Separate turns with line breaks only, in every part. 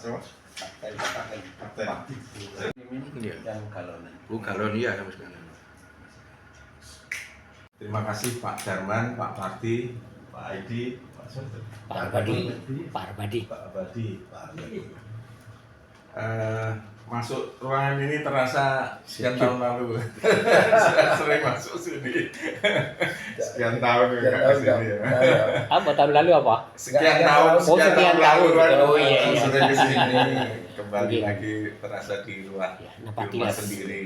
Siapa? Kapten.
Iya.
Yang galonan.
Galon iya sama sekali.
Terima kasih Pak Darman, Pak Parti, Pak Aidi,
Pak Arbadi.
Masuk ruangan ini terasa sekian tahun lalu. Sering masuk sini. Sekian tahun nggak kesini ya.
Apa tahun lalu apa?
Sekian tahun
sekian
lalu
tahun.
kan.
Oh, iya.
Sering kesini. Kembali
Mungkin.
lagi terasa di rumah,
Ya,
di
nampak
rumah
tilas.
sendiri.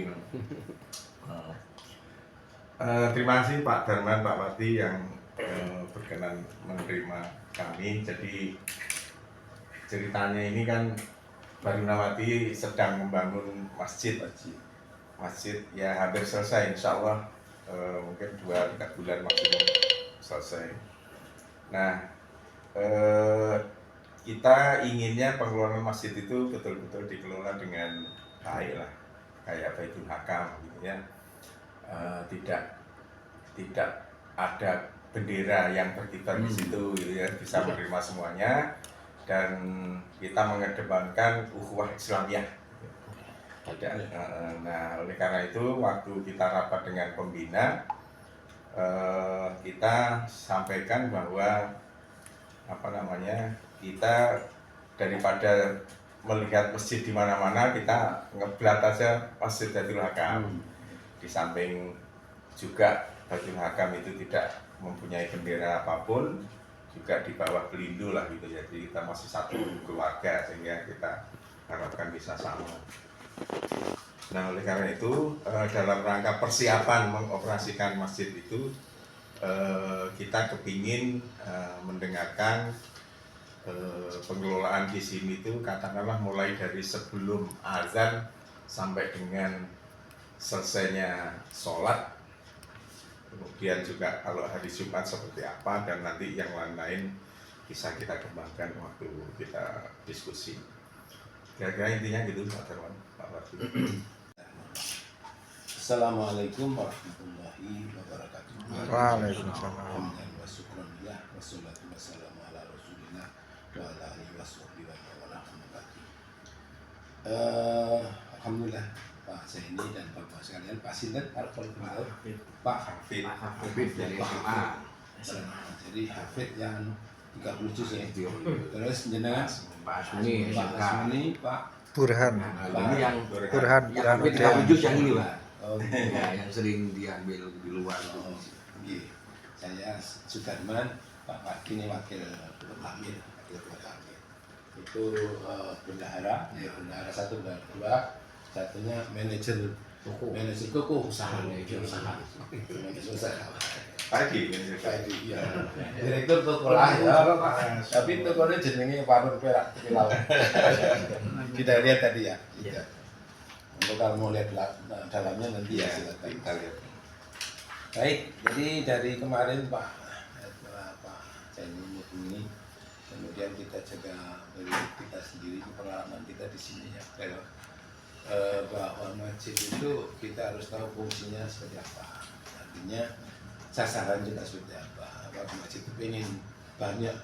Terima kasih Pak Darman, Pak Parti yang berkenan menerima kami. Jadi ceritanya ini kan Barunawati sedang membangun masjid ya hampir selesai insya Allah, mungkin 2-3 bulan maksimum selesai. Nah kita inginnya pengelolaan masjid itu betul-betul dikelola dengan baik lah, kayak Baitul Hakam gitu ya. Tidak ada bendera yang berkibar di situ gitu ya, bisa menerima semuanya, dan kita mengedepankan ukhuwah Islamiyah. Nah, oleh karena itu waktu kita rapat dengan pembina, kita sampaikan bahwa kita daripada melihat masjid di mana-mana, kita ngeblat aja Masjid Baitul Hakam. Di samping juga Baitul Hakam itu tidak mempunyai bendera apapun, juga di bawah Belindo lah gitu ya. Jadi kita masih satu keluarga, sehingga kita harapkan bisa sama. Nah, oleh karena itu dalam rangka persiapan mengoperasikan masjid itu, kita kepingin mendengarkan pengelolaan di sini itu katakanlah mulai dari sebelum azan sampai dengan selesainya sholat, kemudian juga kalau hari Jumat seperti apa, dan nanti yang lain-lain bisa kita kembangkan waktu kita diskusi. Kira-kira intinya gitu Pak Darman, Pak Parti.
Assalamualaikum warahmatullahi wabarakatuh.
Waalaikumsalam.
Wassalatu wassalamu ala rasulillah wa ala alihi washabbihi wa rahmatullahi. Alhamdulillah Pak Zaini dan Bapak sekalian, Pak Sinten, Pak
Hafid dari SMA.
Jadi Hafid yang 30 juz ya. Terus jenengan
Pak Asmi,
Pak Asmi, Pak
Burhan.
Ini yang
Burhan
hampir 30 juz yang ini Pak.
Oh,
Ya, yang sering diambil di luar itu.
oh, iya. Saya Sudarman, Pak Parti ini wakil Amir, itu bendahara, ya bendahara 1, bendahara 2, satunya manajer toko usaha, manajer usaha.
Pagi,
Iya. Direktur toko lah ya, tapi tokonya jenenge Warung Perak Pilau. Kita lihat tadi ya. Untuk kalau mau lihat dalamnya nanti ya silakan.
kita lihat.
Baik, jadi dari kemarin Pak Zaini ini, kemudian kita juga melihat kita sendiri pengalaman kita di sini ya, bahwa masjid itu kita harus tahu fungsinya seperti apa, artinya sasaran kita seperti apa. Apakah masjid itu ingin banyak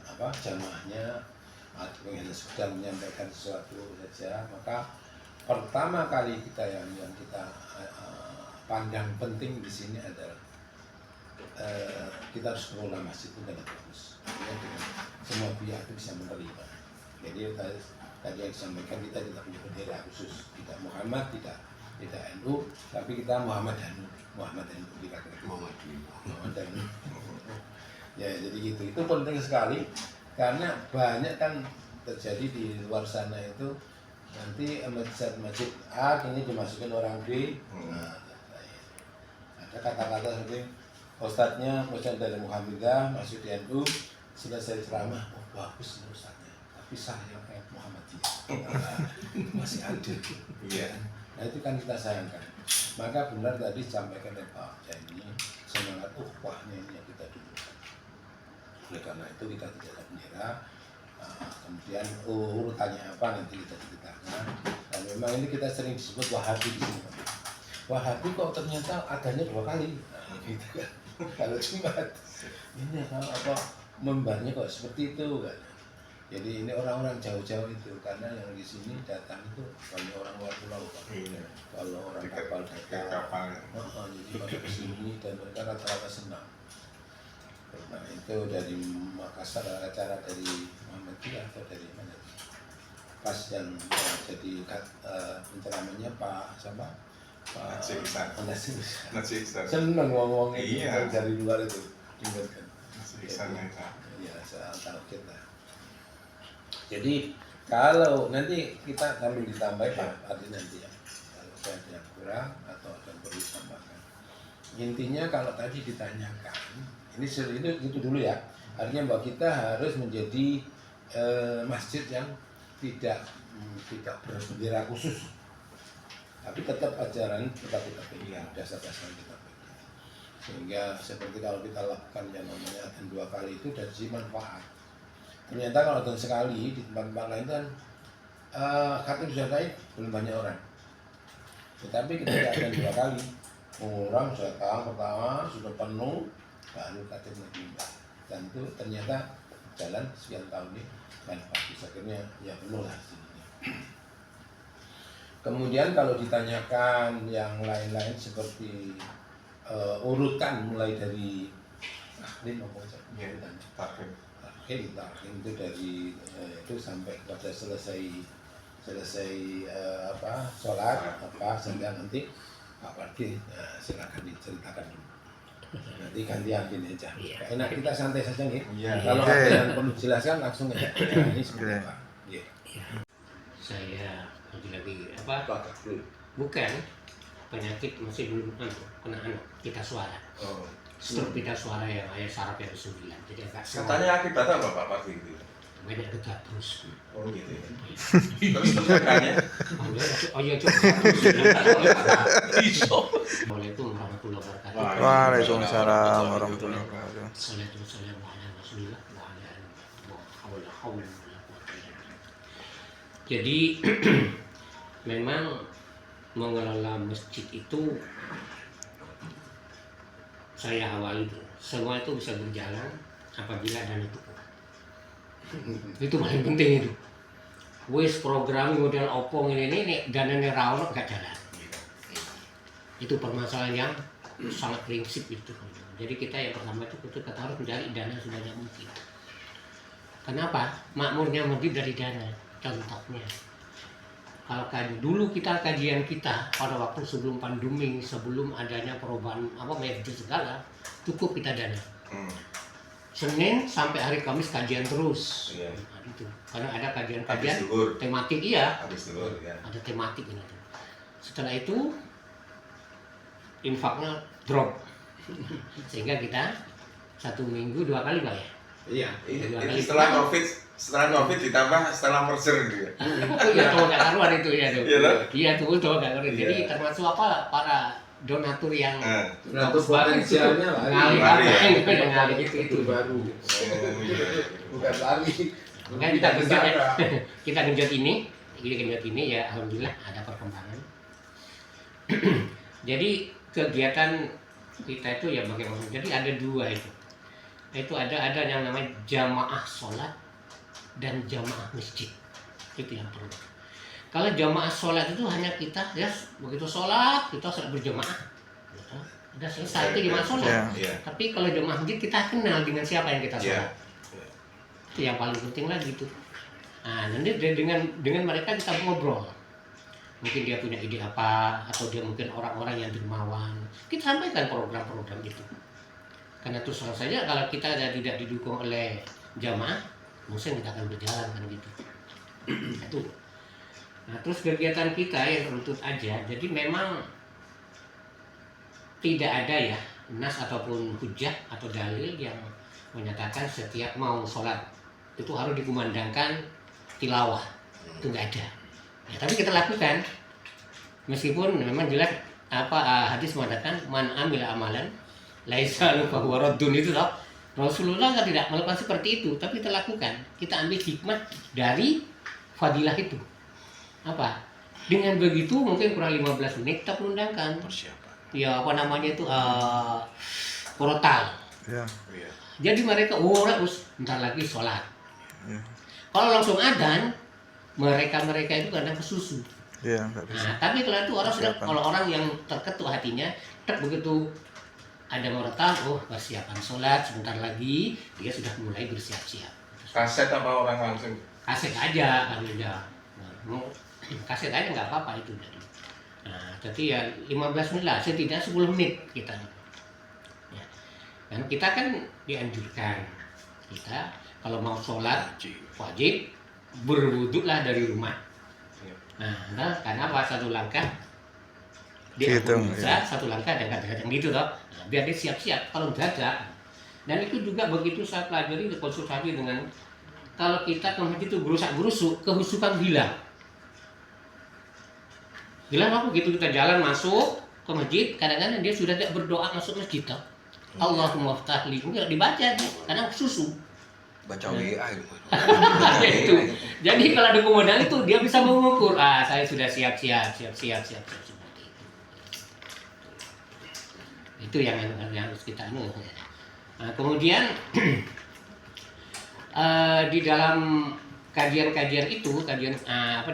jamaahnya atau ingin sekedar menyampaikan sesuatu saja, maka pertama kali kita yang kita pandang penting di sini adalah kita harus mengelola masjid itu dengan bagus, ya, dengan semua pihak itu bisa menerima. Jadi tadi yang disampaikan, kita tidak punya bendera khusus, tidak Muhammad, tidak NU, tapi kita Muhammad NU dikatakan Muhammad NU. Ya jadi gitu, itu penting sekali karena banyak kan terjadi di luar sana itu, nanti masjid A ini dimasukkan orang B. Nah, ada kata-kata seperti ustadznya dari Muhammadah masuk di NU, selesai ceramah, oh bagus ustadznya, tapi saya kayak Muhammadiyah. Masih ada. Iya. Nah itu kan kita sayangkan. Maka benar tadi disampaikan oleh Pak Zaini, semangat ukhuwahnya ini yang kita dulu. Oleh karena itu kita tidak ada bendera. Kemudian urutannya apa nanti kita ceritakan. Dan memang ini kita sering disebut Wahabi di sini. Wahabi kok ternyata adanya 2 kali. Nah, gitu kan. Kalau Jumat ini apa membarnya kok seperti itu kan. Jadi ini orang-orang jauh-jauh itu karena yang di sini datang itu banyak orang luar pulau Pak.
Iya.
Kalau orang
Tiket-
kapal
tiket
datang,
kapal.
jadi pada kesini dan mereka rata-rata senang. Nah itu dari Makassar, acara dari Muhammadiyah atau dari mana? Pas dan jadi penceramanya Pak siapa? Pak
Najib Ihsan.
Najib Ihsan.
Najib Ihsan.
Seneng ngomongnya
Iya.
dari luar itu dengarkan.
Najib Ihsan ya.
Ya soal tauhid lah. Jadi kalau nanti kita sambil ditambah Pak Adi nanti ya, kalau saya ada yang kurang atau ada yang perlu ditambahkan. Intinya kalau tadi ditanyakan, ini itu dulu ya. Artinya bahwa kita harus menjadi masjid yang tidak berbendera khusus, tapi tetap ajaran kita pegang, dasar-dasar kita pegang. Sehingga seperti kalau kita lakukan yang namanya adzan 2 kali itu dari sisi manfaat. Ternyata kalau adzan sekali di tempat-tempat lain kan khatib sudah belum banyak orang. Tetapi ketika adzan 2 kali, orang datang pertama sudah penuh, baru khatib lagi. Dan itu ternyata jalan sekian tahun ini manfaat. Akhirnya ya penuh lah sini. Kemudian kalau ditanyakan yang lain-lain seperti urutan mulai dari taklim apa saja urutan taklim itu dari itu sampai kepada selesai sholat apa sehingga nanti Pak Pardi silakan diceritakan dulu. Nanti gantian gini aja. Enak kita santai saja nih.
Iya.
Kalau ada yang perlu dijelaskan langsung aja. Nah, ini seperti apa? Iya.
Saya lagi apa? Bukan penyakit masih belum kena pita suara.
Oh.
Stroke pita suara yang ayat saraf yang 9. Jadi agak
Katanya akibatnya apa Pak Pardi itu?
banyak dekat terus.
Oh gitu ya. Terus tekannya?
Oh iya coba. Assalamualaikum warahmatullahi wabarakatuh.
Waalaikumsalam warahmatullahi wabarakatuh.
Assalamualaikum warahmatullahi wabarakatuh. Jadi memang mengelola masjid itu saya awali itu semua itu bisa berjalan apabila dana cukup. Itu paling penting itu. Wis program model opong ini dananya rawat gak jalan. Itu permasalahan yang sangat prinsip itu. Jadi kita yang pertama itu kita harus mencari dana sebanyak mungkin. Kenapa? Makmurnya lebih dari dana. Contohnya, kalau dulu kajian kita pada waktu sebelum pandemi, sebelum adanya perubahan medis segala, cukup kita dana. Senin sampai hari Kamis kajian terus.
Iya.
Nah, itu. Karena ada kajian-kajian
Habis zuhur.
tematik iya.
Habis dulu ya.
Ada tematik ini. Setelah itu infaknya drop. Sehingga kita 1 minggu 2 kali Pak ya.
Iya.
Ini setelah Covid ditambah setelah merger gitu ya.
Oh iya tuh gak karuan itu ya tuh.
Iya loh.
Iya tuh gak karuan. Jadi
Iya.
termasuk apa para donatur yang
Untuk potensialnya lah.
ngalih
Lari ya?
yang ngalih itu
baru.
Oh iya.
Bukan lari.
Makanya kita genjot ya. Kita genjot ini ya alhamdulillah ada perkembangan. Jadi kegiatan kita itu ya bagaimana? Jadi ada 2 itu. Itu ada yang namanya jamaah sholat dan jamaah masjid. Itu yang perlu. Kalau jamaah sholat itu hanya kita ya begitu sholat kita sholat berjamaah. Udah selesai itu jamaah sholat.
Ya.
Iya.
Tapi kalau jamaah masjid kita kenal dengan siapa yang kita
Iya.
sholat. Itu yang paling penting lagi itu. Nah, nanti dengan mereka kita ngobrol. Mungkin dia punya ide apa atau dia mungkin orang-orang yang dermawan. Kita sampaikan program-program itu. Karena terus saja kalau kita tidak didukung oleh jamaah, mungkin kita akan berjalan kan gitu. Itu. Nah, terus kegiatan kita yang runtut aja. Jadi memang tidak ada ya nas ataupun hujah atau dalil yang menyatakan setiap mau sholat itu harus dikumandangkan tilawah. Itu nggak ada. Ya, tapi kita lakukan. Meskipun memang jelas hadis mengatakan man amila amalan laisa lahu fahuwa raddun itu loh. Rasulullah tidak melakukan seperti itu, tapi kita lakukan. Kita ambil hikmah dari fadilah itu. Apa? Dengan begitu mungkin kurang 15 menit kita mengundangkan. Ya apa namanya itu portal.
Ya.
Iya.
Jadi mereka harus bentar lagi sholat.
Ya.
Kalau langsung adzan, mereka itu kadang kesusu.
Iya, nggak bisa.
Nah, tapi kalau itu orang sudah,
Persiapan.
kalau orang yang terketuk hatinya, begitu ada murotal, oh persiapan sholat sebentar lagi, dia sudah mulai bersiap-siap.
Kaset apa orang langsung?
Kaset aja kan udah. Kaset aja nggak apa-apa itu. Nah, jadi ya 15 menit lah, setidaknya 10 menit kita. Ya. Dan kita kan dianjurkan, kita kalau mau sholat wajib berwuduklah dari rumah. Nah, karena apa? Satu langkah
Hitung,
bisa,
ya.
satu langkah dekat-dekat yang gitu toh. Nah, biar dia siap-siap kalau dadak. Dan itu juga begitu saya pelajari konsultasi dengan, kalau kita ke masjid itu gerusak-gerusuk, kehusukan hilang. Hilang apa? Begitu kita jalan masuk ke masjid, kadang-kadang dia sudah tidak berdoa masuk masjid toh. Allahumma ftahli, enggak dibaca dia, karena susu.
Baca WA itu.
Itu. Jadi kalau ada komandan itu dia bisa mengukur, saya sudah siap seperti itu. Itu yang harus kita anu. Nah, kemudian di dalam kajian-kajian itu,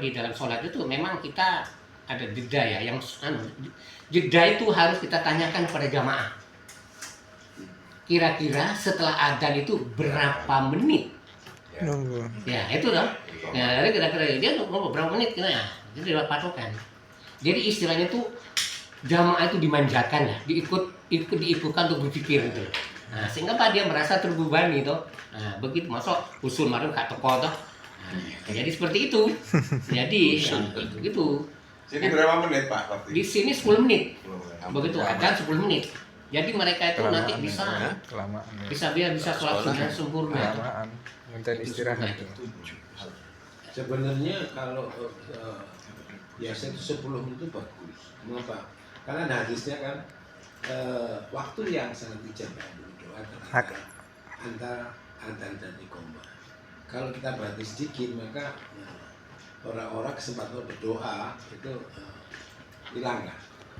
di dalam sholat itu memang kita ada jeda ya, yang jeda itu harus kita tanyakan kepada jamaah. Kira-kira setelah adzan itu berapa menit?
Nunggu.
Ya itu dong. Nah, jadi kira-kira dia ngomong berapa menit kita ya, itu adalah patokan. Jadi istilahnya tuh jamaah itu dimanjakan ya, diikutkan untuk berpikir gitu. Nah, sehingga Pak dia merasa terbebani toh. Nah, begitu masuk usul marung gak teko toh. Nah, jadi seperti itu. Jadi gitu.
Jadi berapa menit Pak waktu
Di
itu?
sini 10 menit.
Belum.
Begitu adzan 10 menit. Jadi mereka itu nanti bisa
Kelamaan. Ya.
bisa sholat dengan sempurna.
Kelamaan. Minta istirahat.
Sebenarnya kalau biasa itu 10 menit itu bagus. Mengapa? Karena ada hadisnya kan waktu yang sangat ijabah berdoa antara adzan dan iqamah. Kalau kita berhenti sedikit maka orang-orang kesempatan berdoa itu hilang kan.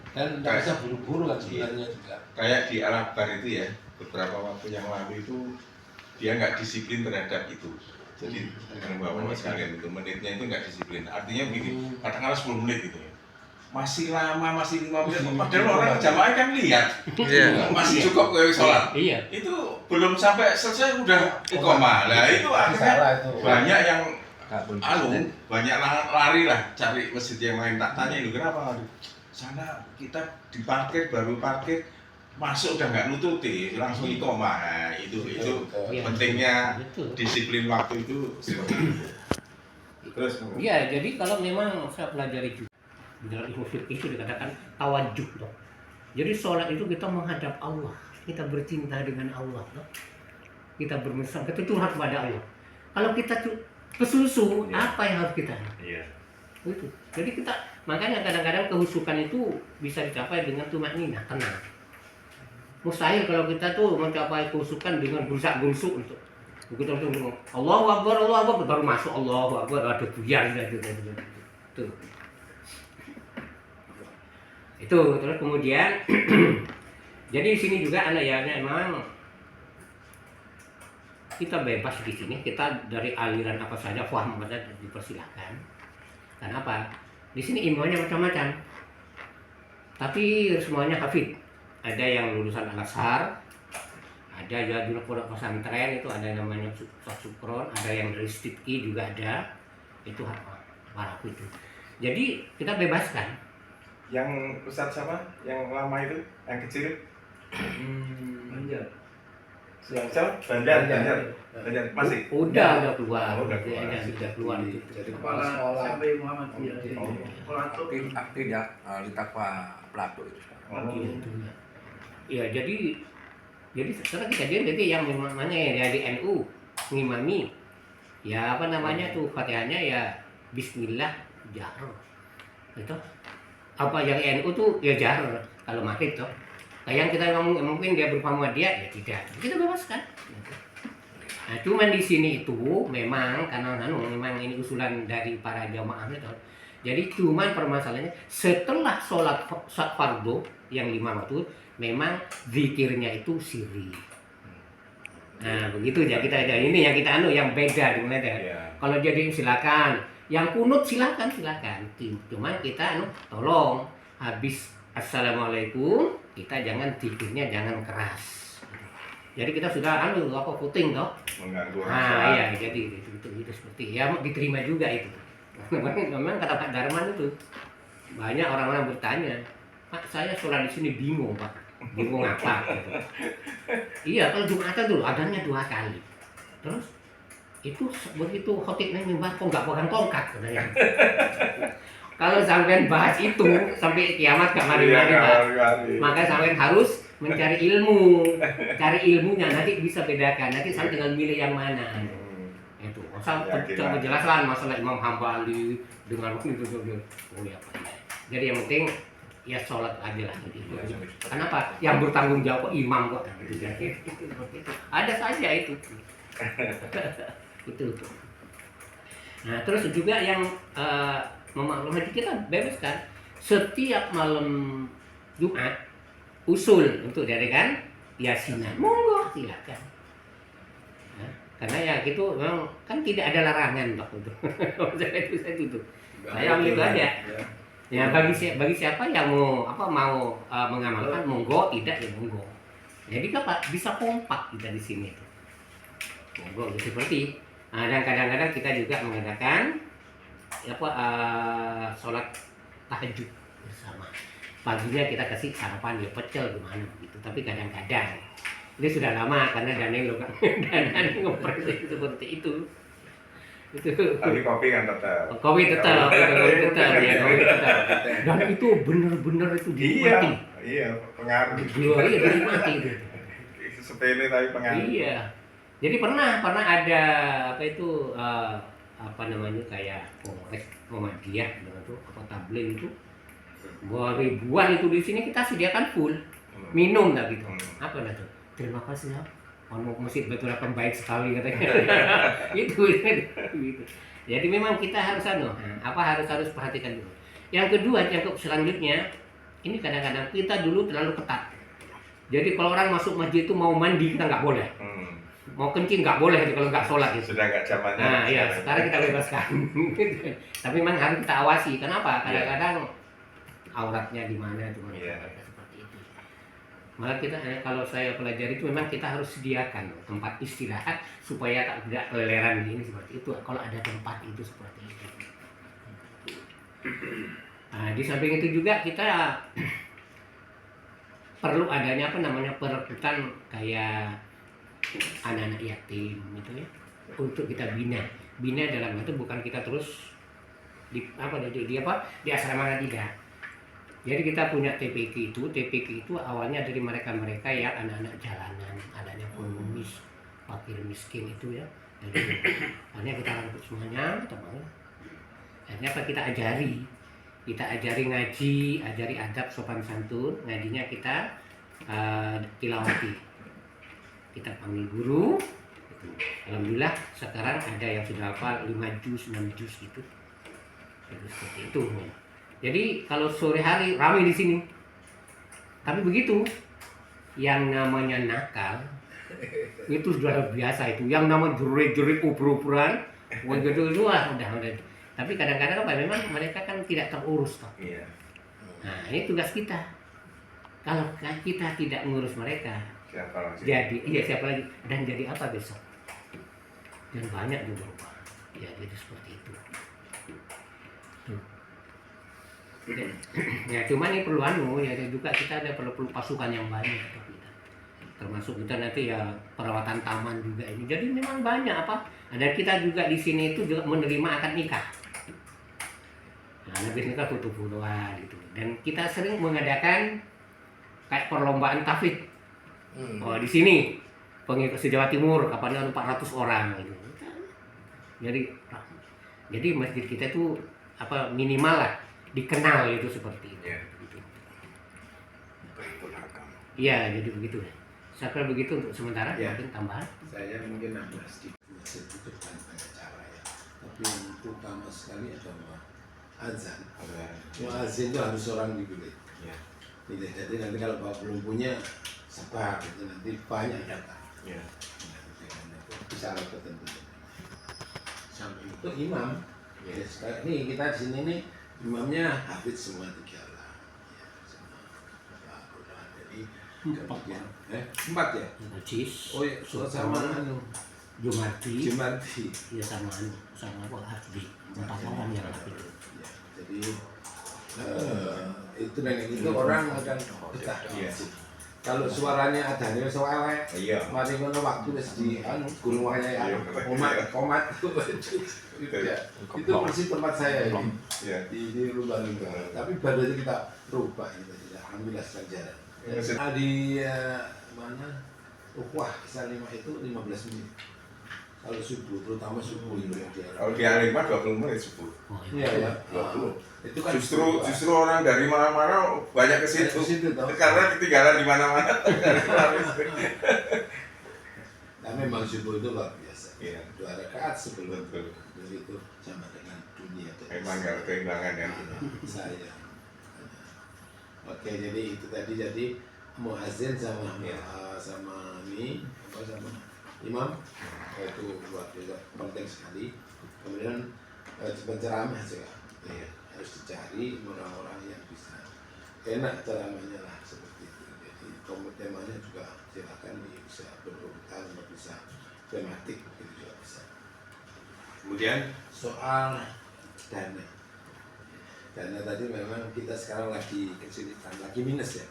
Dan tidak bisa buru-buru kan sebenarnya juga.
Kayak di Al-Akbar itu ya, beberapa waktu yang lalu itu dia nggak disiplin terhadap itu. Jadi dengan bapak sekalian itu menitnya itu nggak disiplin. Artinya begini, katakanlah 10 menit gitu ya. Masih lama, masih 5 menit. Padahal orang jamaah kan lihat,
Iya.
masih cukup ke sholat.
Iya.
Itu belum sampai selesai udah iqamah. Nah itu akhirnya
Salah itu.
banyak yang banyak lari lah cari masjid yang lain. Tak tanya itu kenapa? Sana kita diparkir, baru parkir masuk udah nggak nututi, langsung iqamah. Nah, itu
Iya.
pentingnya
Betul.
disiplin waktu itu seperti itu. Terus
Iya, jadi kalau memang saya pelajari juga di dalam ilmu fikih itu dikatakan tawajuh toh. Jadi sholat itu kita menghadap Allah, kita bercinta dengan Allah toh. Kita bermesra, kita curhat kepada Allah. Kalau kita kesusu, apa yang harus kita?
iya.
Itu. Jadi kita makanya kadang-kadang kehusukan itu bisa dicapai dengan tumakninah, tenang. Mustahil kalau kita tuh mencapai kehusukan dengan gerusak-gerusuk untuk begitu langsung Allahu Akbar baru masuk Allahu Akbar ada buyar gitu. Itu terus kemudian jadi di sini juga ada ya memang kita bebas di sini, kita dari aliran apa saja, paham apa saja dipersilahkan. Kenapa? Di sini ilmunya macam-macam. Tapi semuanya hafid. Ada yang lulusan Al-Azhar, ada juga dulu pondok pesantren itu ada yang namanya Ustaz Sukron, ada yang dari Stipki juga ada. Itu para itu. Jadi kita bebaskan.
Yang Ustadz siapa? Yang lama itu, yang kecil? Banjar masih.
Udah keluar.
Oh, udah keluar.
Sudah keluar itu.
Jadi kepala sekolah.
sampai Muhammadiyah.
Aktif ya di Takwa Plato itu sekarang.
Oh.
Gitu. Ya jadi sekarang kita jadi yang namanya ya dari NU ngimami ya apa namanya tuh Fatihahnya ya Bismillah jahr itu apa yang NU tuh ya jahr kalau maghrib tuh yang kita ngomong mungkin dia berupa Muhammadiyah ya tidak kita bebaskan. Nah cuman di sini itu memang karena memang ini usulan dari para jamaah itu. Jadi cuman permasalahannya setelah sholat fardu yang 5 waktu memang zikirnya itu sirri. Nah begitu ya kita ada ini yang kita yang beda dengan ada.
Iya.
Kalau jadi silakan, yang kunut silakan. Cuma kita tolong habis assalamualaikum kita jangan tidurnya jangan keras. Jadi kita sudah puting toh.
Mengganggu orang
Nah
sholat.
iya jadi itu seperti ya diterima juga itu. Memang kata Pak Darman itu banyak orang-orang bertanya, Pak saya sholat di sini bingung Pak, bingung apa? Gitu. Iya kalau Jumatan dulu adanya 2 kali, terus itu begitu khotibnya mimbar kok nggak pegang tongkat katanya. Kalau sampean bahas itu sampai kiamat gak mari-mari
Iya,
Pak.
mari-mari.
Maka sampean harus mencari ilmu, cari ilmunya nanti bisa bedakan nanti sampai dengan milih yang mana. Itu asal penjelasan masalah Imam Hambali dengan itu oh ya Pak. Jadi yang penting ya sholat aja lah gitu. Kenapa? Yang bertanggung jawab kok imam kok gitu. Ada saja itu. Itu. Nah terus juga yang memaklumi kita bebaskan setiap malam Jumat usul untuk diadakan yasinan monggo silakan. Karena ya gitu memang kan tidak ada larangan waktu itu. Saya itu. Saya ambil itu aja. Ya bagi siapa yang mau mengamalkan monggo, tidak ya monggo. Jadi apa bisa kompak kita di sini itu. Monggo seperti dan kadang-kadang kita juga mengadakan sholat tahajud bersama. Paginya kita kasih sarapan ya pecel gimana gitu. Tapi kadang-kadang ini sudah lama karena Daniel ngepres seperti itu.
Tapi kopi kan tetap.
Kopi tetap. Dan itu benar-benar itu dinikmati.
Iya, pengaruh.
Iya, dinikmati itu.
Sepele tapi pengaruh.
Iya. Jadi pernah ada kayak kongres Muhammadiyah itu tabligh itu. Ribuan itu di sini kita sediakan full. Minum tak gitu. Apa itu? Terima kasih ya. Masjid Baitul Rahman baik sekali katanya. itu. Jadi memang kita harus harus perhatikan dulu. Yang kedua, yang selanjutnya ini kadang-kadang kita dulu terlalu ketat. Jadi kalau orang masuk masjid itu mau mandi kita nggak boleh. Mau kencing nggak boleh kalau nggak sholat gitu.
Sudah nggak zamannya.
Nah iya sekarang kita bebaskan. Tapi memang harus kita awasi. Kenapa? Kadang-kadang auratnya di mana itu seperti itu. Malah kita kalau saya pelajari itu memang kita harus sediakan tempat istirahat supaya tidak keleleran ini seperti itu. Kalau ada tempat itu seperti itu. Nah, di samping itu juga kita perlu adanya perekrutan kayak anak-anak yatim gitu ya untuk kita bina dalam itu bukan kita terus di asrama tidak. Jadi kita punya TPK itu awalnya dari mereka yang anak-anak jalanan, adanya pengemis, fakir miskin itu ya. Jadi akhirnya kita rangkut semuanya, akhirnya kita ajari ngaji, ajari adab sopan santun, ngajinya kita tilawati. Kita panggil guru. Alhamdulillah sekarang ada yang sudah hafal 5 juz, 6 juz gitu. Jadi seperti itu. Jadi kalau sore hari ramai di sini. Tapi begitu yang namanya nakal itu sudah biasa itu. Yang namanya jerit-jerit ubur-uburan, gitu udah. Tapi kadang-kadang memang mereka kan tidak terurus toh.
Iya.
Nah, ini tugas kita. Kalau kita tidak mengurus mereka,
Siapa lagi?
siapa lagi? Dan jadi apa besok? Dan banyak juga berubah. Ya, jadi seperti itu. Ya, cuman ini perlu juga kita ada perlu pasukan yang banyak untuk kita. Termasuk kita nanti ya perawatan taman juga ini. Jadi memang banyak Dan kita juga di sini itu juga menerima akad nikah. Nah, habis nikah foto-fotoan gitu. Dan kita sering mengadakan kayak perlombaan tahfidz. Oh, di sini pengikut se-Jawa Timur kapan 400 orang gitu. Jadi masjid kita itu minimal lah dikenal itu seperti itu. Iya, jadi begitu. Saya kira begitu untuk sementara.
Ya.
Mungkin tambahan.
Saya mungkin nambah sedikit. Masjid itu kan banyak cara ya. Tapi yang utama sekali adalah azan. Azan itu harus orang dipilih.
Ya.
Jadi nanti kalau belum punya sabar, nanti banyak datang.
Ya.
syarat tertentu. Sampai itu imam. Ya, sekarang ini kita di sini nih imamnya hafidz semua 3 lah. Ya, semua Al-Quran. Jadi kemudian 4 ya.
Najis.
Oh iya, sama
Jumarti.
Jumarti.
Ya sama apa Hafdi. 4 orang yang hafid.
Ya, jadi itu dan itu orang akan betah.
Iya.
Kalau suaranya ada nih soalnya,
Iya.
mari ngono waktu wis di gunung waya ya, komat itu ya. Itu persis tempat saya ini
Iya.
di Lumba-Lumba. Tapi baru aja kita rubah itu, alhamdulillah sekarang jalan. Di mana? Ukhuwah kisah 5 itu 15 menit. Kalau subuh, terutama subuh itu yang dia.
Kalau di Alimah 20 menit subuh.
Oh,
Iya ya.
20.
Itu kan
Justru orang dari mana-mana banyak ke situ.
Ke situ, toh.
Karena ketinggalan di mana-mana.
Nah, memang subuh itu luar biasa.
Iya.
2 rakaat sebelum
Betul.
itu sama dengan dunia.
Emang nggak ada keimbangan ya.
Saya. Oke, jadi itu tadi jadi muazzin sama
Iya.
sama ini apa sama imam itu luar biasa penting sekali. Kemudian penceramah juga.
Iya.
Harus dicari orang-orang yang bisa enak ceramahnya lah seperti itu. Jadi temanya juga silakan bisa berurutan, bisa tematik itu juga bisa. Kemudian soal dana. Dana tadi memang kita sekarang lagi kesulitan, lagi minus ya.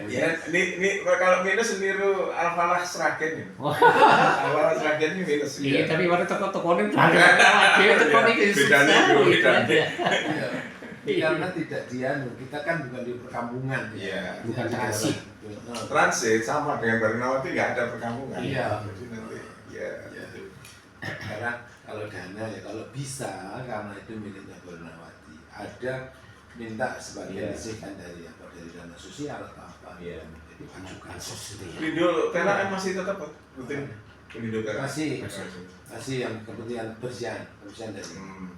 Ya, ini kalau minus niru Al-Falah Sragen ini. Al-Falah Sragen ini minus.
Iya, tapi pada toko-tokonya
Iya,
toko ini
bedanya itu, bedanya.
Karena tidak dianu, kita kan bukan di perkampungan.
Iya.
Bukan transit.
Transit sama dengan Barnawati nggak ada perkampungan.
Iya.
Jadi nanti, ya.
Ya. Karena kalau dana ya kalau bisa karena itu miliknya Barnawati ada minta sebagian
Iya.
disihkan dari apa dari dana sosial atau apa.
Iya.
Jadi ajukan.
Pelindo Perak kan masih tetap rutin. Pelindo Perak.
Masih yang kepentingan kebersihan dari.
Hmm.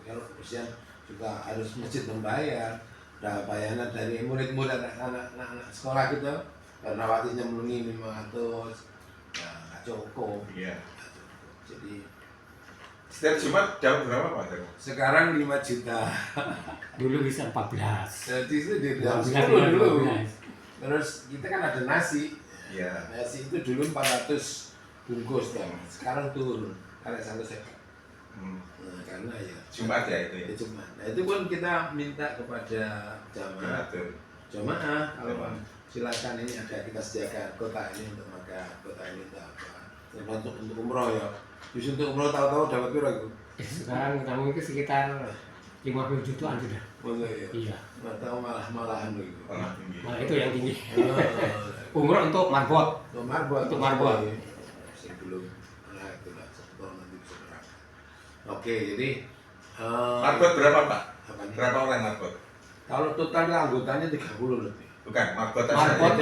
Kalau kebersihan juga harus masjid membayar. Nah, bayaran dari murid-murid anak-anak sekolah gitu, Barnawati nyemplungi 500, nah nggak cukup.
Iya.
Nggak cukup. Jadi
Setiap Jumat jam berapa Pak?
sekarang 5 juta.
Dulu bisa 14.
Jadi itu di jam
12,
10 dulu.
12.
Terus kita kan ada nasi.
Iya.
Nasi itu dulu 400 bungkus kan. Sekarang turun karena 150.
Hmm.
Nah, karena ya
Jumat ya itu ya.
Jumat. Nah, itu pun kita minta kepada jamaah.
Betul.
Jamaah kalau silakan ini ada kita sediakan kota ini untuk makan, kota ini untuk apa. Termasuk untuk umroh ya. Terus untuk umroh tahu-tahu dapat berapa itu?
Sekarang kamu itu sekitar 50 jutaan sudah.
Boleh ya.
Iya.
Nggak tahu malahan begitu.
Malah tinggi.
Malah itu yang tinggi.
Oh,
Umroh untuk marbot.
untuk marbot.
Untuk marbot.
Sebelum nah itu lah sebelum nanti bisa berangkat. Oke, jadi
Marbot berapa Pak?
apa nih?
Berapa orang marbot?
Kalau total anggotanya 30 lebih.
Bukan, marbot
Marbot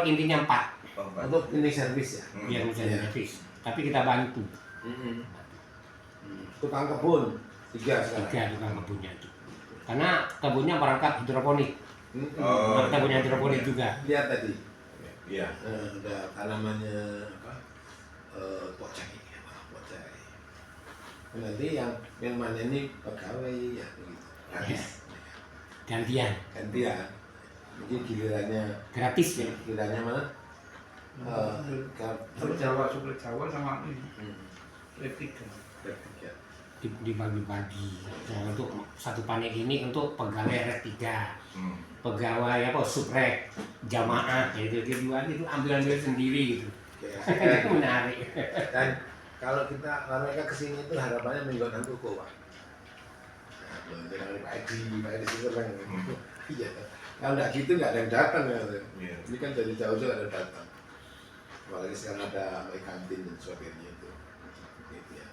intinya 4.
Oh, Pak.
Untuk ini servis ya.
Hmm.
Yang bisa
Iya.
servis. Tapi kita bantu.
Tukang kebun 3 sekarang.
3 tukang kebunnya itu. Karena kebunnya perangkap hidroponik.
Oh,
Kita punya hidroponik juga.
Lihat tadi.
Iya.
Ada tanamannya apa? Pocai. Pocai. Nanti yang mana ini pegawai ya begitu. Gratis.
Gantian.
Gantian. Jadi gilirannya
Gratis ya.
gilirannya mana?
Suku Jawa sama ini. Ketiga.
Ketiga.
Dibagi-bagi. Nah, untuk satu panen ini untuk pegawai R3.
Hmm.
Pegawai apa subrek jamaah itu dibagi itu ambil sendiri gitu. Itu menarik.
Dan kalau mereka kesini itu harapannya menggunakan toko Pak. Jangan Pak Edi itu kan. Iya. Kalau nggak gitu nggak ada yang datang ya.
Iya.
Ini kan dari jauh-jauh ada datang. Apalagi sekarang ada kantin dan sebagainya itu. Gitu ya.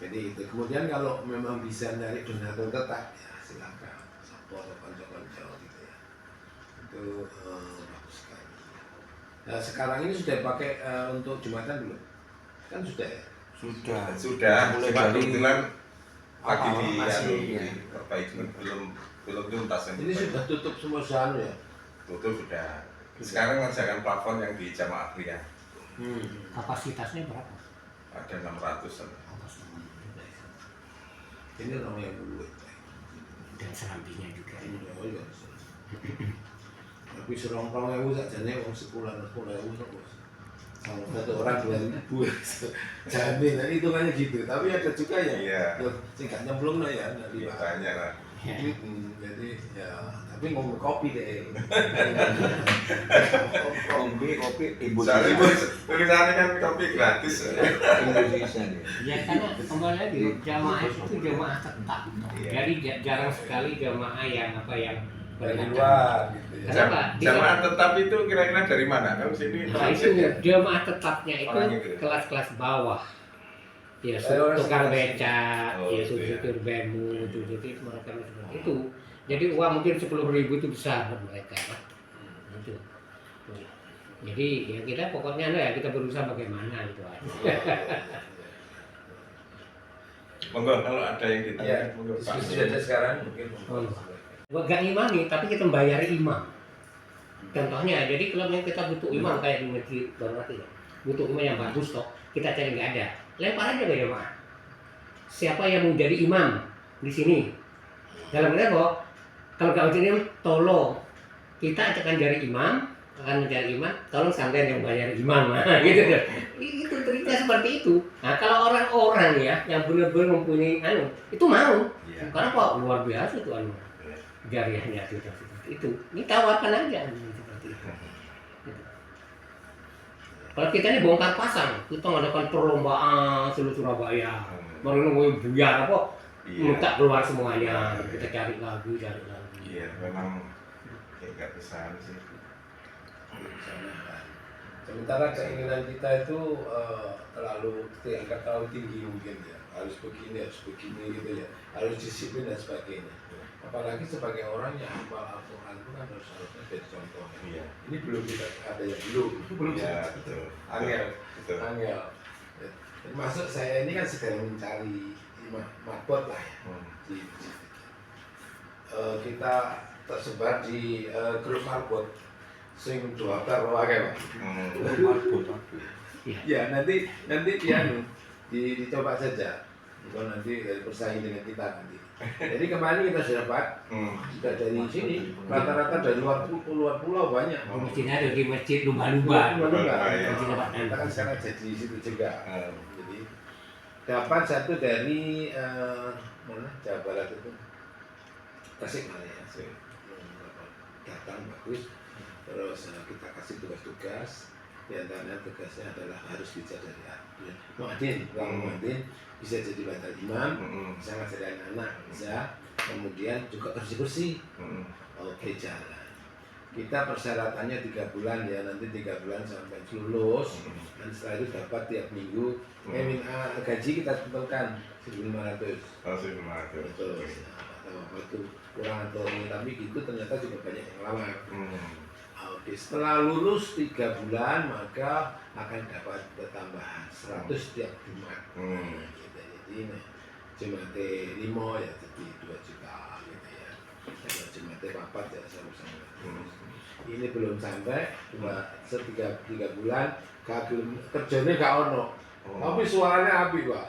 Jadi itu. Kemudian kalau memang bisa dari donatur tetap ya silakan. Support konco-konco gitu ya. Itu bagus sekali. Nah sekarang ini sudah pakai untuk Jumatan belum? Kan sudah ya?
Sudah.
Mulai
Cuma
dari
kebetulan lagi
masih, ya.
diperbaiki belum tuntas yang
Ini sudah tutup semua sana ya?
tutup sudah. Sekarang ngerjakan plafon yang di Jamaah Pria.
Kapasitasnya berapa?
Ada 600-an.
Ini orang yang dulu.
Dan serambinya juga.
Tapi serong-serong ewu sakjane wong sekolah ewu bos. Sama satu orang 2.000 jamin, nah hitungannya gitu. Tapi ada juga ya,
Iya.
sing gak nyemplung lah ya,
Iya, banyak lah.
Jadi ya, tapi ngomong kopi deh.
Kopi ibu
Soalnya tulisannya kan kopi gratis.
Indonesia nih.
Ya karena kembali lagi jamaah itu jamaah tetap.
Iya.
Jadi jarang sekali jamaah yang
Dari
berdatang.
luar gitu ya.
Kenapa?
Jamaah tetap itu kira-kira dari mana? Kalau sini
Nah itu jamaah tetapnya itu
Orang itu ya?
kelas-kelas bawah. Ya,
Orang
tukang
sekelas.
beca,
Oh,
ya
gitu ya.
supir bemo, itu mereka seperti itu. Jadi uang mungkin 10.000 itu besar buat mereka, Pak. Itu. Jadi ya kita pokoknya ya kita berusaha bagaimana gitu aja.
Monggo kalau ada yang
Ya,
ditanya, monggo Pak.
diskusi saja sekarang mungkin.
Gak imami, tapi kita membayari imam. Contohnya, jadi kalau yang kita butuh imam kayak di masjid Baru Mati, butuh imam yang bagus toh, kita cari nggak ada. Lempar aja ke jemaah. Siapa yang mau jadi imam di sini? Dalam artian bahwa kalau nggak jadi imam, tolong kita akan cari imam, tolong sampean yang bayar imam, nah, gitu kan. Itu triknya seperti itu. Nah kalau orang-orang ya yang benar-benar mempunyai itu mau,
Iya.
karena kok luar biasa tuh jariahnya seperti itu. Ini tawarkan aja seperti itu. Kalau kita ini bongkar pasang, kita ngadakan perlombaan seluruh Surabaya. Baru nungguin buyar apa,
Iya.
minta keluar semuanya. Kita cari lagi.
Iya, memang kayak nggak bisa sih.
Sementara keinginan kita itu terlalu tinggi mungkin ya, harus begini gitu ya, harus disiplin dan sebagainya. Apalagi sebagai orang yang hafal Al-Quran itu kan harusnya jadi contoh.
Iya.
Ini belum kita ada yang belum
Iya, betul.
angel,
Betul.
angel. Termasuk saya ini kan sedang mencari marbot lah ya. Kita tersebar di grup marbot sing daftar wae Pak. Ya nanti dicoba saja. Kalau nanti bersaing dengan kita nanti. Jadi kemarin kita sudah dapat sudah dari sini rata-rata dari luar pulau banyak.
Di masjid ada di masjid lumba-lumba.
Iya.
Kita kan sekarang jadi di situ juga. Jadi dapat satu dari mana Jawa Barat itu Tasikmalaya. Datang bagus. Terus kita kasih tugas-tugas. Di antaranya tugasnya adalah harus bisa dari muadzin, muadzin bisa jadi bantal imam, bisa ngajarin anak, bisa kemudian juga bersih-bersih. Oke, jalan. Kita persyaratannya 3 bulan ya, nanti 3 bulan sampai lulus, dan setelah itu dapat tiap minggu. Gaji kita tentukan 1.500.
Oh, 1.500.
Betul. Itu kurang atau ini, tapi gitu ternyata juga banyak yang lamar. Oke, setelah lulus 3 bulan maka akan dapat tambahan 100 tiap Jumat. Jadi Jumat 5 ya jadi 2 juta gitu ya. Kalau Jumat 4 ya sama-sama. Ini belum sampai, cuma 3 bulan kerjanya gak ono. Tapi suaranya api Pak.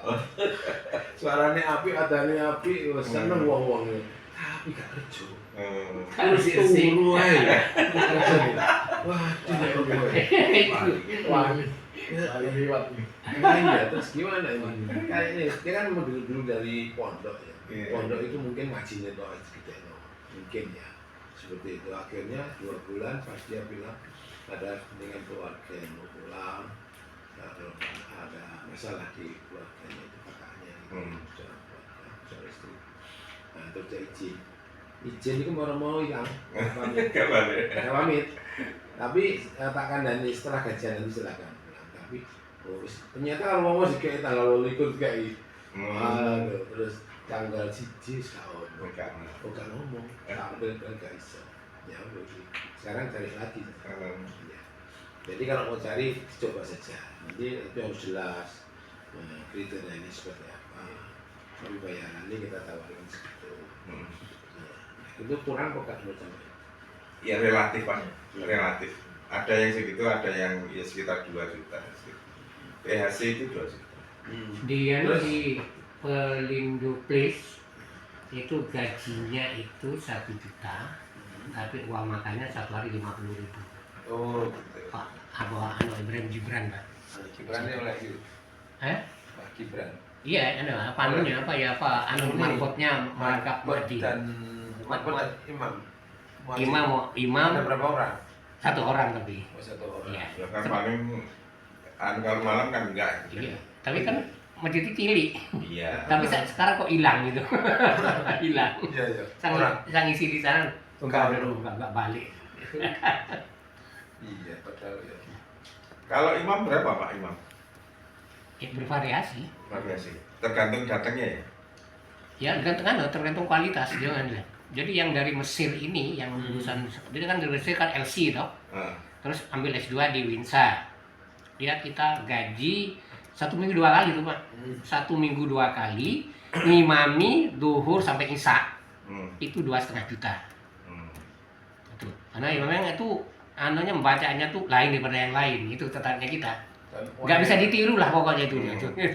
Suaranya api, adanya api, seneng wong-wongnya. Tapi gak kerja.
Harus turu aja.
Wah, ya, terus gimana ini? Kayak ini, dia kan dulu dari pondok ya. Pondok itu mungkin ngajinya doa gitu, mungkin ya. Seperti itu akhirnya 2 bulan pas dia bilang ada kepentingan keluarga yang mau pulang, ada masalah di keluarganya itu kakaknya, saudara istri. Nah, terus dia izin itu mau hilang, nggak pamit. Tapi tak kandani setelah gajian nanti silakan. Tapi ternyata kalau mau dikei tanggal 28 kayak terus tanggal 1 tahun. Bukan ngomong, nggak bisa. Ya udah, sekarang cari lagi. Ya. Jadi kalau mau cari coba saja. Nanti itu harus jelas kriterianya seperti apa. Tapi bayarannya kita tawarkan segitu. Itu kurang kok Kak menurut saya.
Ya relatif Pak, relatif. Ada yang segitu, ada yang ya sekitar 2 juta. PHC itu 2 juta.
Di Pelindo Place itu gajinya itu 1 juta, tapi uang makannya satu hari 50.000.
Oh,
Pak Ibrahim Gibran, Pak.
Gibran yang lagi. Pak Gibran.
Iya, marbotnya merangkap di
Dan imam. Ada berapa orang?
1 orang tapi.
Oh, 1 orang.
Iya.
Ya kan paling kalau malam kan enggak.
Iya. Tapi kan masjid itu cilik.
Iya.
Tapi sekarang kok hilang gitu. Hilang.
Iya, iya.
Sang isi di sana enggak balik.
Iya, padahal ya.
Kalau imam berapa Pak imam?
Bervariasi.
Variasi. Tergantung datangnya ya.
Ya tergantung kualitas jangan lihat. Jadi yang dari Mesir ini yang lulusan dia kan dari Mesir kan LC toh. Terus ambil S2 di Winsa. Dia kita gaji 1 minggu 2 kali tuh Pak. 1 minggu 2 kali ngimami duhur sampai isya. Itu 2,5 juta. Itu. Karena imamnya itu anunya membacanya tuh lain daripada yang lain. Itu tertariknya kita. Nggak bisa ditiru lah pokoknya itu.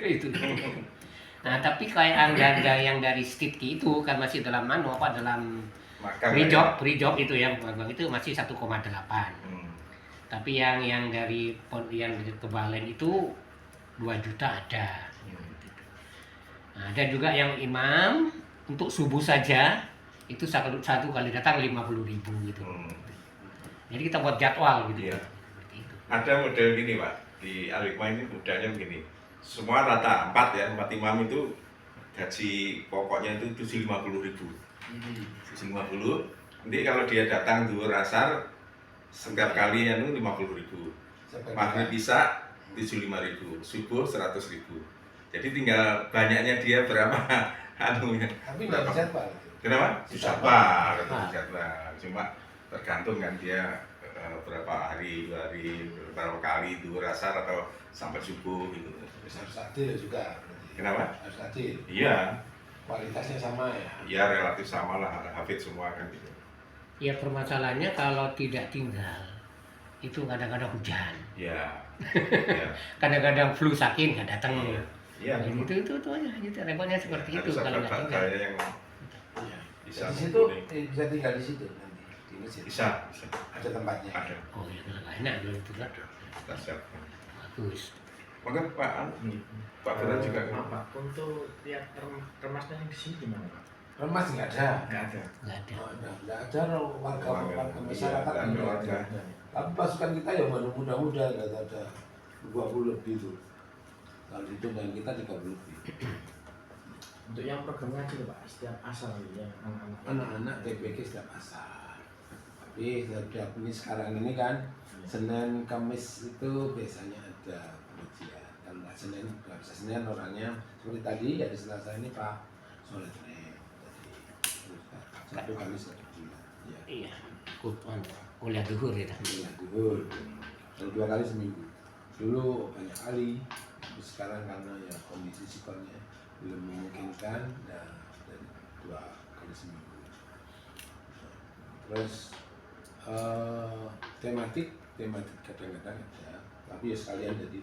Itu. Nah tapi kayak anggaga yang dari Stitki itu kan masih dalam dalam pre-job itu ya, itu masih 1,8. Tapi yang dari Kebalen itu 2 juta ada. Nah, ada juga yang imam untuk subuh saja itu satu kali datang 50.000 gitu. Jadi kita buat jadwal gitu.
Iya. Ada model gini Pak, di Al-Hikmah ini modelnya begini. Semua rata 4 imam itu gaji pokoknya itu 750.000. 750. Nanti kalau dia datang duhur asar setiap kali 50.000. Maghrib isya 75.000, subuh 100.000. Jadi tinggal banyaknya dia berapa anunya.
Tapi nggak bisa Pak.
Kenapa? Bisa Pak, cuma tergantung kan dia berapa hari, 2 hari, berapa kali duhur asar atau sampai subuh gitu.
Harus adil juga.
Kenapa?
Harus adil.
Iya.
Kualitasnya sama ya.
Iya relatif sama lah, hafid semua kan gitu.
Ya permasalahannya kalau tidak tinggal itu kadang-kadang hujan.
Iya.
Kadang-kadang flu sakit nggak datang.
Iya.
Jadi itu aja gitu. Repotnya seperti itu kalau nggak tinggal.
Saya yang bisa
Di situ bisa tinggal di situ nanti. Di masjid.
Bisa.
Ada tempatnya.
Ada.
Oh ya kalau nggak enak dulu itu kan.
Kita siapkan.
Bagus.
Maka Pak Firman juga kan.
Pak, untuk tiap remasnya yang di sini gimana Pak?
Remas nggak ada.
Nggak ada.
Nggak ada.
Oh, nggak ada warga masyarakat
Iya,
nggak
warga.
ada. Tapi pasukan kita ya baru muda-muda nggak ada 20 lebih tuh. Kalau hitungan kita 30 lebih.
Untuk yang program ngaji Pak, setiap asal ya anak-anak.
Anak-anak TPK setiap asal. Tapi setiap ini sekarang ini kan Senin Kamis itu biasanya ada pengajian. Kalau nggak Senin nggak bisa Senin orangnya seperti tadi ya di Selasa ini Pak Soleh Tren. Satu Kamis satu bulan. Ya.
Iya. Kuliah duhur ya.
Iya, duhur. Dan 2 kali seminggu. Dulu banyak kali. Tapi sekarang karena ya kondisi psikolnya belum memungkinkan, dan 2 kali seminggu. Terus tematik kadang-kadang ada, tapi ya sekalian jadi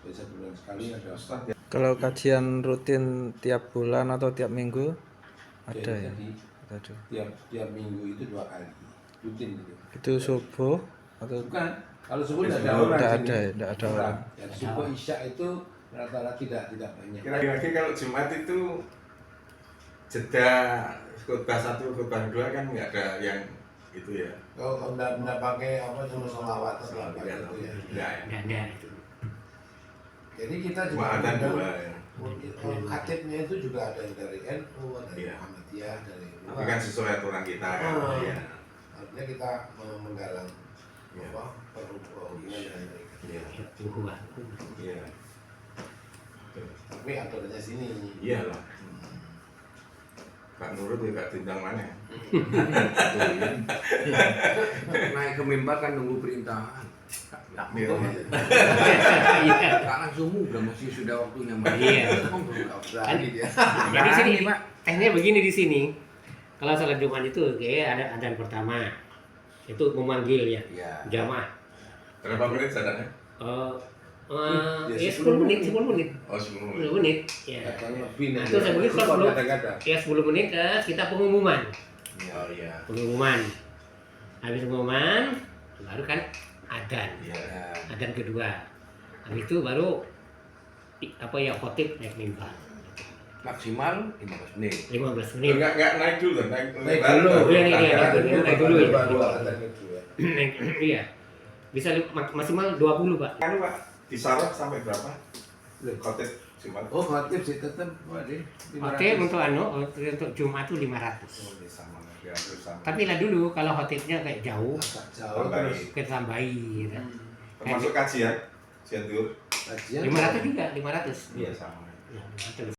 biasa bulan sekali ada ustaz.
Kalau kajian rutin tiap bulan atau tiap minggu ada ya?
Jadi
Ada.
tiap minggu itu 2 kali rutin gitu.
Itu subuh atau
Bukan, kalau subuh tidak ada
Subuh
orang.
tidak
sini.
ada ya? Tidak ada orang.
Ya, subuh isya itu rata-rata tidak banyak.
Kira-kira kalau Jumat itu jeda khutbah 1, khutbah 2 kan nggak ada yang itu ya.
Kalau nggak pakai apa cuma sholawat atau apa
Iya,
gitu ya.
Nggak ya.
Nggak ada itu.
Jadi kita
Cuma
juga
ada
undang-
2 ya.
khatibnya itu juga ada yang dari NU, dari
Iya.
Muhammadiyah, dari
Tapi kan sesuai aturan kita kan.
Oh.
Iya.
artinya kita menggalang
Iya.
perhubungan dengan mereka.
Iya.
Duhur.
Iya.
Tapi aturannya sini.
Iyalah. Pak Nurut juga diundang mana?
Naik ke mimbar kan nunggu perintahan.
Iya.
Kan langsung udah masih sudah waktunya Mbak.
Iya.
Kan dia.
Jadi sini Pak, tekniknya begini di sini. Kalau salat Jumat itu kayak ada adzan pertama. Itu memanggil ya
Iya.
jamaah.
Berapa menit jalannya?
Ya 10 menit, 10 menit.
Oh 10 menit.
10 menit. Ya.
Kadang lebih
Nah, terus habis itu kalau
kadang-kadang.
ya 10 menit kita pengumuman.
Oh iya.
Pengumuman. Habis pengumuman baru kan adzan.
Iya.
Adzan kedua. Habis itu baru khotib naik mimbar.
Maksimal 15 menit.
15 menit.
Enggak naik dulu, naik
Naik
baru.
dulu.
Iya, naik dulu ya.
Baru ada itu ya.
Iya. Bisa maksimal 20, Pak.
Kan Pak, disarat sampai berapa? Khotib Jumat.
Oh, khatib sih tetap waduh.
Khotib untuk Jumat itu 500.
Oh, iya, sama. Ya, hampir sama.
Tapi lah dulu kalau khotibnya kayak jauh,
Agak jauh
Tambahin.
terus
kita tambahin gitu.
Termasuk kajian, kajian tur.
kajian.
500 juga, 500.
Iya sama.
Ya, 500.